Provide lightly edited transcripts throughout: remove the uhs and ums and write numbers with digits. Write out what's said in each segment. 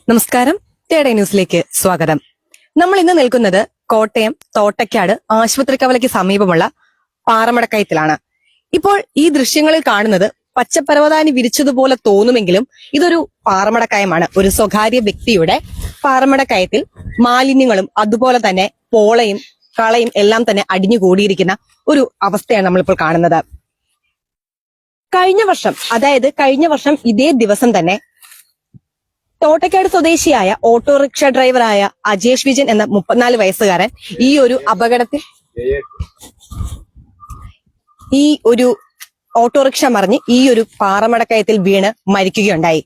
നമസ്കാരം, തേടേ ന്യൂസിലേക്ക് സ്വാഗതം. നമ്മൾ ഇന്ന് നിൽക്കുന്നത് കോട്ടയം തോട്ടയ്ക്കാട് ആശുപത്രിക്കവലയ്ക്ക് സമീപമുള്ള പാറമടക്കയത്തിലാണ്. ഇപ്പോൾ ഈ ദൃശ്യങ്ങളിൽ കാണുന്നത് പച്ചപ്പരവതാനി വിരിച്ചതുപോലെ തോന്നുമെങ്കിലും ഇതൊരു പാറമടക്കയമാണ്. ഒരു സ്വകാര്യ വ്യക്തിയുടെ പാറമടക്കയത്തിൽ മാലിന്യങ്ങളും അതുപോലെ തന്നെ പോളയും കളയും എല്ലാം തന്നെ അടിഞ്ഞുകൂടിയിരിക്കുന്ന ഒരു അവസ്ഥയാണ് നമ്മളിപ്പോൾ കാണുന്നത്. കഴിഞ്ഞ വർഷം ഇതേ ദിവസം തന്നെ തോട്ടയ്ക്കാട് സ്വദേശിയായ ഓട്ടോറിക്ഷ ഡ്രൈവറായ അജേഷ് വിജയൻ എന്ന 34 വയസ്സുകാരൻ ഈ ഒരു ഓട്ടോറിക്ഷ മറിഞ്ഞ് ഈ ഒരു പാറമടക്കയത്തിൽ വീണ് മരിക്കുകയുണ്ടായി.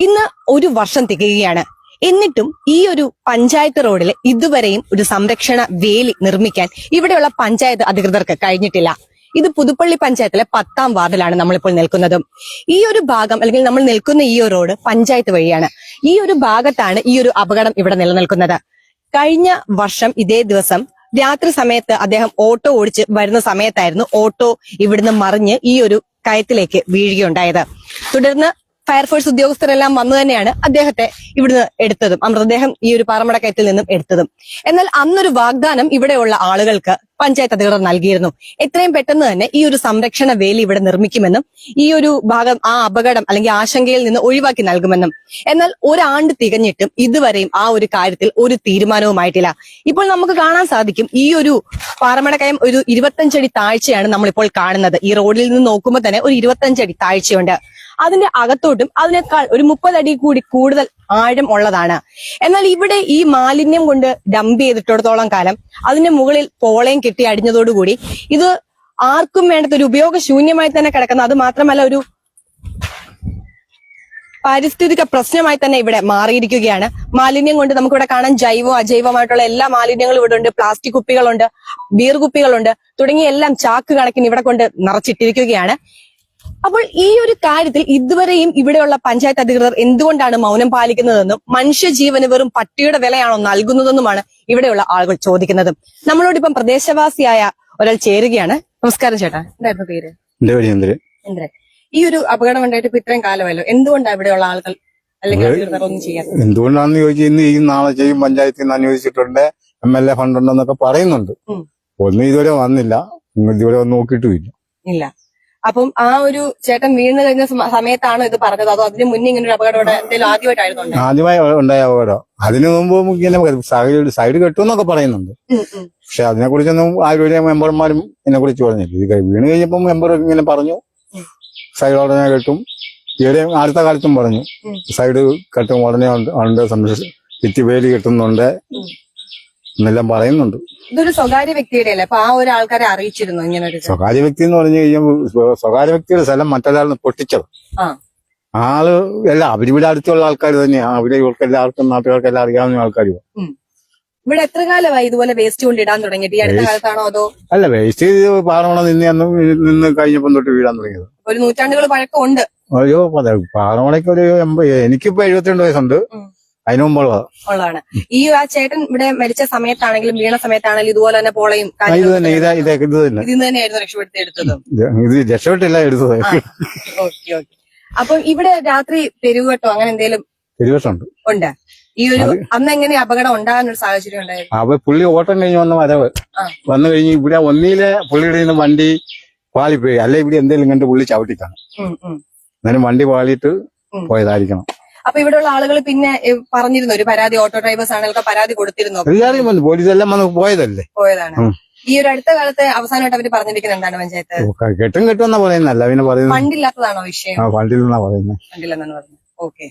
ഇന്ന് ഒരു വർഷം തികയുകയാണ്. എന്നിട്ടും ഈ ഒരു പഞ്ചായത്ത് റോഡിൽ ഇതുവരെയും ഒരു സംരക്ഷണ വേലി നിർമ്മിക്കാൻ ഇവിടെയുള്ള പഞ്ചായത്ത് അധികൃതർക്ക് കഴിഞ്ഞിട്ടില്ല. ഇത് പുതുപ്പള്ളി പഞ്ചായത്തിലെ 10ാം വാർഡിലാണ് നമ്മളിപ്പോൾ നിൽക്കുന്നത്. ഈ ഒരു ഭാഗം അല്ലെങ്കിൽ നമ്മൾ നിൽക്കുന്ന ഈ ഒരു റോഡ് പഞ്ചായത്ത് വഴിയാണ്. ഈ ഒരു ഭാഗത്താണ് ഈ ഒരു അപകടം ഇവിടെ നിലനിൽക്കുന്നത്. കഴിഞ്ഞ വർഷം ഇതേ ദിവസം രാത്രി സമയത്ത് അദ്ദേഹം ഓട്ടോ ഓടിച്ച് വരുന്ന സമയത്തായിരുന്നു ഓട്ടോ ഇവിടുന്ന് മറിഞ്ഞ് ഈ ഒരു കയത്തിലേക്ക് വീഴുകയുണ്ടായത്. തുടർന്ന് ഫയർഫോഴ്സ് ഉദ്യോഗസ്ഥരെല്ലാം വന്നു തന്നെയാണ് അദ്ദേഹത്തെ ഇവിടുന്ന് എടുത്തതും മൃതദേഹം ഈ ഒരു പാറമടക്കയത്തിൽ നിന്നും എടുത്തതും. എന്നാൽ അന്നൊരു വാഗ്ദാനം ഇവിടെയുള്ള ആളുകൾക്ക് പഞ്ചായത്ത് അധികൃതർ നൽകിയിരുന്നു. എത്രയും പെട്ടെന്ന് തന്നെ ഈ ഒരു സംരക്ഷണ വേലി ഇവിടെ നിർമ്മിക്കുമെന്നും ഈ ഒരു ഭാഗം ആ അപകടം അല്ലെങ്കിൽ ആശങ്കയിൽ നിന്ന് ഒഴിവാക്കി നൽകുമെന്നും. എന്നാൽ ഒരാണ്ട് തികഞ്ഞിട്ടും ഇതുവരെയും ആ ഒരു കാര്യത്തിൽ ഒരു തീരുമാനവുമായിട്ടില്ല. ഇപ്പോൾ നമുക്ക് കാണാൻ സാധിക്കും ഈ ഒരു പാറമടക്കയം ഒരു 25 അടി താഴ്ചയാണ് നമ്മളിപ്പോൾ കാണുന്നത്. ഈ റോഡിൽ നിന്ന് നോക്കുമ്പോൾ തന്നെ ഒരു 25 അടി താഴ്ചയുണ്ട്. അതിന്റെ അകത്തോട്ടും അതിനേക്കാൾ ഒരു 30 അടി കൂടി കൂടുതൽ ആഴം ഉള്ളതാണ്. എന്നാൽ ഇവിടെ ഈ മാലിന്യം കൊണ്ട് ഡംപ് ചെയ്തിട്ടിടത്തോളം കാലം അതിന്റെ മുകളിൽ പോളയും കെട്ടി അടിഞ്ഞതോടുകൂടി ഇത് ആർക്കും വേണ്ടത് ഒരു ഉപയോഗശൂന്യമായി തന്നെ കിടക്കുന്ന, അത് മാത്രമല്ല ഒരു പാരിസ്ഥിതിക പ്രശ്നമായി തന്നെ ഇവിടെ മാറിയിരിക്കുകയാണ്. മാലിന്യം കൊണ്ട് നമുക്കിവിടെ കാണാൻ ജൈവവും അജൈവമായിട്ടുള്ള എല്ലാ മാലിന്യങ്ങളും ഇവിടെ ഉണ്ട്. പ്ലാസ്റ്റിക് കുപ്പികളുണ്ട്, ബീർ കുപ്പികളുണ്ട്, തുടങ്ങിയ എല്ലാം ചാക്ക് കണക്കിന് ഇവിടെ കൊണ്ട് നിറച്ചിട്ടിരിക്കുകയാണ്. അപ്പോൾ ഈ ഒരു കാര്യത്തിൽ ഇതുവരെയും ഇവിടെയുള്ള പഞ്ചായത്ത് അധികൃതർ എന്തുകൊണ്ടാണ് മൗനം പാലിക്കുന്നതെന്നും മനുഷ്യജീവന് വെറും പട്ടിയുടെ വിലയാണോ നൽകുന്നതെന്നുമാണ് ഇവിടെയുള്ള ആളുകൾ ചോദിക്കുന്നത്. നമ്മളോടിപ്പം പ്രദേശവാസിയായ ഒരാൾ ചേരുകയാണ്. നമസ്കാരം ചേട്ടാ, എന്തായിരുന്നു പേര്? ഇന്ദ്രൻ. ഈ ഒരു അപകടം ഉണ്ടായിട്ട് ഇപ്പൊ ഇത്രയും കാലമല്ലോ, എന്തുകൊണ്ടാണ് ഇവിടെയുള്ള ആളുകൾ അല്ലെങ്കിൽ അധികൃതർ ഒന്നും ചെയ്യാൻ? എന്തുകൊണ്ടാണെന്ന് ചോദിച്ചാൽ ഇന്ന് ഈ നാളെ ചെയ്യും, പഞ്ചായത്തിൽ നിന്ന് അന്വേഷിച്ചിട്ടുണ്ട്, MLA ഫണ്ട് ഉണ്ടെന്നൊക്കെ പറയുന്നുണ്ട്. ഒന്നും ഇതുവരെ വന്നില്ല, ഇതുവരെ ഒന്നും നോക്കിയിട്ടുമില്ല. ഇല്ല. അപ്പം ആ ഒരു ചേട്ടൻ വീണ് കഴിഞ്ഞ സമയത്താണോ ഇത് പറഞ്ഞത്, അതോ അതിന് മുന്നേ ഇങ്ങനെ ഒരു അപകടം എന്തെങ്കിലും ആദ്യമായി ഉണ്ടായ അപകടം? അതിനു മുമ്പ് ഇങ്ങനെ സൈഡ് കെട്ടുമെന്നൊക്കെ പറയുന്നുണ്ട്. പക്ഷെ അതിനെ കുറിച്ചൊന്നും ആരോഗ്യ മെമ്പർമാരും എന്നെ കുറിച്ച് പറഞ്ഞില്ല. ഇത് വീണ് കഴിഞ്ഞപ്പം മെമ്പർ ഇങ്ങനെ പറഞ്ഞു സൈഡ് ഉടനെ കെട്ടും. ഈയിടെ അടുത്ത കാലത്തും പറഞ്ഞു സൈഡ് കെട്ടും ഉടനെ ഉണ്ട്, ഭിത്തിവേലി കെട്ടുന്നുണ്ട് എന്നെല്ലാം പറയുന്നുണ്ട്. ഇതൊരു സ്വകാര്യ വ്യക്തിയുടെ അല്ലേ? അപ്പൊ ആ ഒരു ആൾക്കാരെ അറിയിച്ചിരുന്നു ഇങ്ങനെ ഒരു സ്വകാര്യ വ്യക്തി എന്ന് പറഞ്ഞു കഴിയുമ്പോൾ സ്വകാര്യ വ്യക്തിയുടെ സ്ഥലം മറ്റൊരാളിന് പൊട്ടിച്ചത്. ആള് അല്ല, അവരിവിടെ അടുത്തുള്ള ആൾക്കാർ തന്നെയാണ്. അവിടെ ഇവർക്ക് എല്ലാവർക്കും നാട്ടുകാർക്കെല്ലാം അറിയാവുന്ന ആൾക്കാരും. ഇവിടെ എത്ര കാലമായി ഇതുപോലെ വേസ്റ്റ് കൊണ്ട് ഇടാൻ തുടങ്ങിയിട്ട്? ഈ അടുത്ത കാലത്താണോ അതോ? അല്ല, വേസ്റ്റ് പാറമണ നിന്ന് കഴിഞ്ഞപ്പം തൊട്ട് വീഴാൻ തുടങ്ങിയത്. ഒരു നൂറ്റാണ്ടുകൾ പഴക്കമുണ്ട്. അയ്യോ, പാറമണയ്ക്ക് ഒരു 80, എനിക്കിപ്പോ 72 വയസ്സുണ്ട്. അതിനു മുമ്പുള്ളതാണ്. ഈ ആ ചേട്ടൻ ഇവിടെ മരിച്ച സമയത്താണെങ്കിലും വീണ സമയത്താണെങ്കിലും ഇതുപോലെ തന്നെ പോളയും ഇത് തന്നെയായിരുന്നു രക്ഷപ്പെടുത്തിയെടുത്തത്. ഇത് രക്ഷപ്പെട്ടില്ല, എടുത്തത്. ഓക്കെ. അപ്പം ഇവിടെ രാത്രി പെരുവട്ടോ അങ്ങനെ എന്തെങ്കിലും ഉണ്ട്? ഈ ഒരു അന്ന് എങ്ങനെ അപകടം ഉണ്ടാകാനൊരു സാഹചര്യം ഉണ്ടായിരുന്നു? അപ്പൊ പുള്ളി ഓട്ടം കഴിഞ്ഞ് വന്ന വന്നു കഴിഞ്ഞ് ഇവിടെ ഒന്നിലെ പുള്ളിയുടെ വണ്ടി പാളിപ്പോയി, അല്ലെ ഇവിടെ എന്തെങ്കിലും കണ്ട് പുള്ളി ചവിട്ടിക്കാണ്. എന്നാലും വണ്ടി പാളിയിട്ട് പോയതായിരിക്കണം. അപ്പൊ ഇവിടെയുള്ള ആളുകൾ പിന്നെ പറഞ്ഞിരുന്നു ഒരു പരാതി, ഓട്ടോ ഡ്രൈവേഴ്സ് ആണെങ്കിൽ പരാതി കൊടുത്തിരുന്നു? എല്ലാവരും വന്നു, പോലീസെല്ലാം വന്ന് പോയതാണ്. ഈ ഒരു അടുത്ത കാലത്ത് അവസാനമായിട്ട് അവര് പറഞ്ഞിരിക്കുന്നത് എന്താണ് പഞ്ചായത്ത്? കെട്ടുമെന്നാ പറയുന്നല്ല, പിന്നെ പറയുന്നത് ഫണ്ടില്ലാത്തതാണോ വിഷയം? ഫണ്ടില്ലെന്നാ പറയുന്നത്. ഫണ്ടില്ലെന്നാണ് പറയുന്നത്. ഓക്കെ.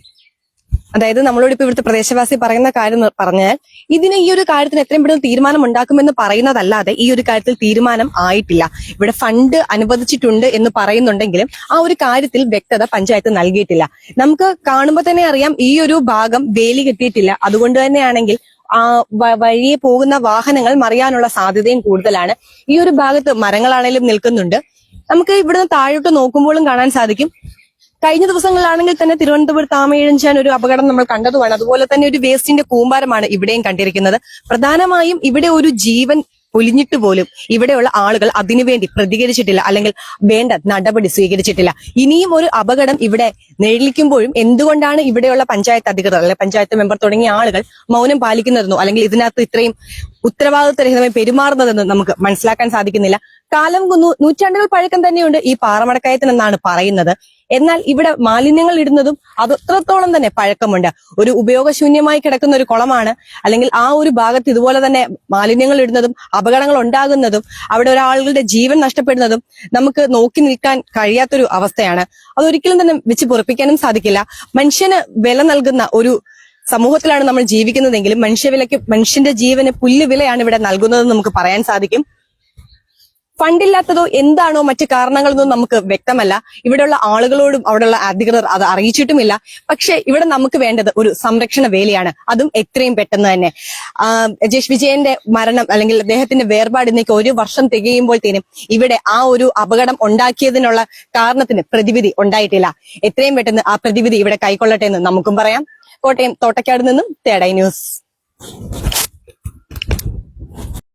അതായത് നമ്മളോട് ഇപ്പൊ ഇവിടുത്തെ പ്രദേശവാസി പറയുന്ന കാര്യം പറഞ്ഞാൽ ഇതിന് ഈ ഒരു കാര്യത്തിന് എത്രയും പെട്ടെന്ന് തീരുമാനം ഉണ്ടാക്കുമെന്ന് പറയുന്നതല്ലാതെ ഈ ഒരു കാര്യത്തിൽ തീരുമാനം ആയിട്ടില്ല. ഇവിടെ ഫണ്ട് അനുവദിച്ചിട്ടുണ്ട് എന്ന് പറയുന്നുണ്ടെങ്കിലും ആ ഒരു കാര്യത്തിൽ വ്യക്തത പഞ്ചായത്ത് നൽകിയിട്ടില്ല. നമുക്ക് കാണുമ്പോൾ തന്നെ അറിയാം ഈ ഒരു ഭാഗം വേലി കെട്ടിയിട്ടില്ല. അതുകൊണ്ട് തന്നെയാണെങ്കിൽ വഴിയെ പോകുന്ന വാഹനങ്ങൾ മറിയാനുള്ള സാധ്യതയും കൂടുതലാണ്. ഈ ഒരു ഭാഗത്ത് മരങ്ങളാണേലും നിൽക്കുന്നുണ്ട്. നമുക്ക് ഇവിടുന്ന് താഴോട്ട് നോക്കുമ്പോഴും കാണാൻ സാധിക്കും. കഴിഞ്ഞ ദിവസങ്ങളിലാണെങ്കിൽ തന്നെ തിരുവനന്തപുരത്ത് ആമയിഴഞ്ചാൻ ഒരു അപകടം നമ്മൾ കണ്ടതുമാണ്. അതുപോലെ തന്നെ ഒരു വേസ്റ്റിന്റെ കൂമ്പാരമാണ് ഇവിടെയും കണ്ടിരിക്കുന്നത്. പ്രധാനമായും ഇവിടെ ഒരു ജീവൻ പൊലിഞ്ഞിട്ട് പോലും ഇവിടെയുള്ള ആളുകൾ അതിനുവേണ്ടി പ്രതികരിച്ചിട്ടില്ല, അല്ലെങ്കിൽ വേണ്ട നടപടി സ്വീകരിച്ചിട്ടില്ല. ഇനിയും ഒരു അപകടം ഇവിടെ നിഴലിക്കുമ്പോഴും എന്തുകൊണ്ടാണ് ഇവിടെയുള്ള പഞ്ചായത്ത് അധികൃതർ അല്ലെങ്കിൽ പഞ്ചായത്ത് മെമ്പർ തുടങ്ങിയ ആളുകൾ മൗനം പാലിക്കുന്നതെന്നോ അല്ലെങ്കിൽ ഇതിനകത്ത് ഇത്രയും ഉത്തരവാദിത്വരഹിതമായി പെരുമാറുന്നതെന്ന് നമുക്ക് മനസ്സിലാക്കാൻ സാധിക്കുന്നില്ല. കാലം നൂറ്റാണ്ടുകൾ പഴക്കം തന്നെയുണ്ട് ഈ പാറമടക്കയത്തിനെന്നാണ് പറയുന്നത്. എന്നാൽ ഇവിടെ മാലിന്യങ്ങൾ ഇടുന്നതും അത് അത്രത്തോളം തന്നെ പഴക്കമുണ്ട്. ഒരു ഉപയോഗശൂന്യമായി കിടക്കുന്ന ഒരു കുളമാണ്, അല്ലെങ്കിൽ ആ ഒരു ഭാഗത്ത് ഇതുപോലെ തന്നെ മാലിന്യങ്ങൾ ഇടുന്നതും അപകടങ്ങൾ ഉണ്ടാകുന്നതും അവിടെ ഒരാളുടെ ജീവൻ നഷ്ടപ്പെടുന്നതും നമുക്ക് നോക്കി നിൽക്കാൻ കഴിയാത്തൊരു അവസ്ഥയാണ്. അതൊരിക്കലും തന്നെ വെച്ച് പൊറപ്പിക്കാനും സാധിക്കില്ല. മനുഷ്യന് വില നൽകുന്ന ഒരു സമൂഹത്തിലാണ് നമ്മൾ ജീവിക്കുന്നതെങ്കിലും മനുഷ്യന്റെ ജീവന് പുല്ലുവിലയാണ് ഇവിടെ നൽകുന്നതെന്ന് നമുക്ക് പറയാൻ സാധിക്കും. ഫണ്ടില്ലാത്തതോ എന്താണോ മറ്റു കാരണങ്ങളെന്നോ നമുക്ക് വ്യക്തമല്ല. ഇവിടെയുള്ള ആളുകളോടും അവിടെയുള്ള അധികൃതർ അത് അറിയിച്ചിട്ടുമില്ല. പക്ഷെ ഇവിടെ നമുക്ക് വേണ്ടത് ഒരു സംരക്ഷണ വേലിയാണ്, അതും എത്രയും പെട്ടെന്ന് തന്നെ. അജേഷ് വിജയന്റെ മരണം അല്ലെങ്കിൽ അദ്ദേഹത്തിന്റെ വേർപാട് ഇന്നേക്ക് 1 വർഷം തികയുമ്പോഴത്തേനും ഇവിടെ ആ ഒരു അപകടം ഉണ്ടാക്കിയതിനുള്ള കാരണത്തിന് പ്രതിവിധി ഉണ്ടായിട്ടില്ല. എത്രയും പെട്ടെന്ന് ആ പ്രതിവിധി ഇവിടെ കൈക്കൊള്ളട്ടെ എന്ന് നമുക്കും പറയാം. കോട്ടയം തോട്ടക്കാട് നിന്നും തേടൈ ന്യൂസ്.